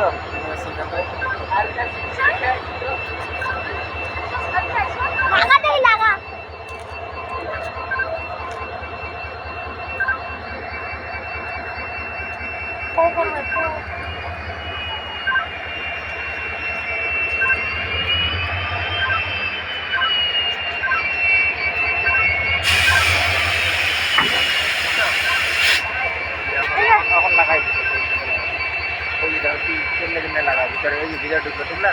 দেখছো লাগাতেই লাগা এখন লাগাই দিচ্ছে ওই যে কি কেমনে কেমনে লাগা ভিতরে ওই যে ভিতরে ঢুকলো ঠিক না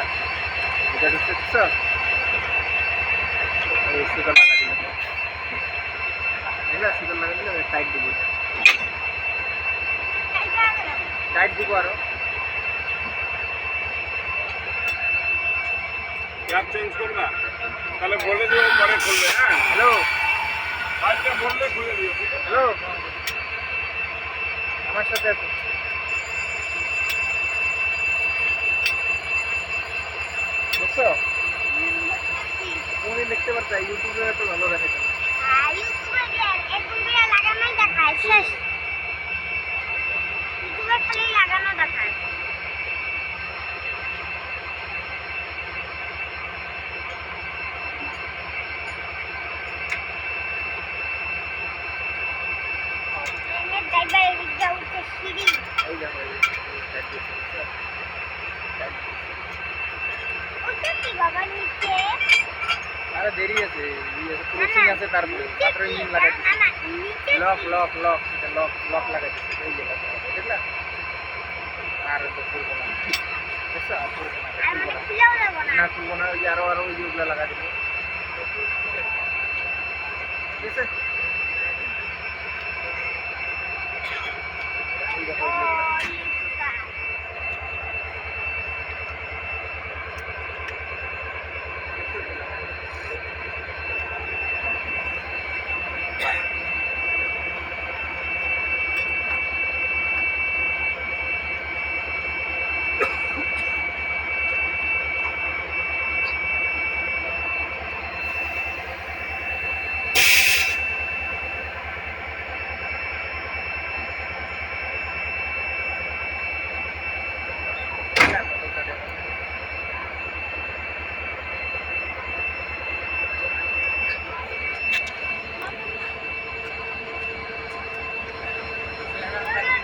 ভিতরে ঢুকছে দেখছো ওই সুতোর লাগা দিল বুঝলা সুতোর লাগা দিলে টাইট দিব টাইট দিব আরো ক্যাপ চেঞ্জ করবা তাহলে বলে দিও পরে খুলবে হ্যাঁ হ্যালো আজকে বললে খুলে দিও ঠিক আছে হ্যালো আমার সাথে আছে দেখছো ফোনে দেখতে পারতা ইউটিউবে তো ভালো দেখাচ্ছে না ইউটিউবে একদম বিয়া লাগানোই দেখায় শেষ ইউটিউবে খালি লাগানো দেখায় ট্রেনের ড্রাইভার এদিক দিয়ে উঠছে সিঁড়ি এই দেখো এই টাইট দিচ্ছে দেখছো ওটা কি বাবা নিচে আরে দেরি আছে ক্রসিং আছে তারপরে মাত্র ইঞ্জিন লাগাই দিচ্ছে না নিচে লক লক লক এটা লক লক লাগাই দিচ্ছে এই যে দেখলা আর তো খুলবো না দেখছো আর খুলবো না আর মানে খুলেও দেবো না না খুলবো না ওই যে আরো আরো ওই যে ওগুলো লাগা দেবো ঠিক আছে এই দেখো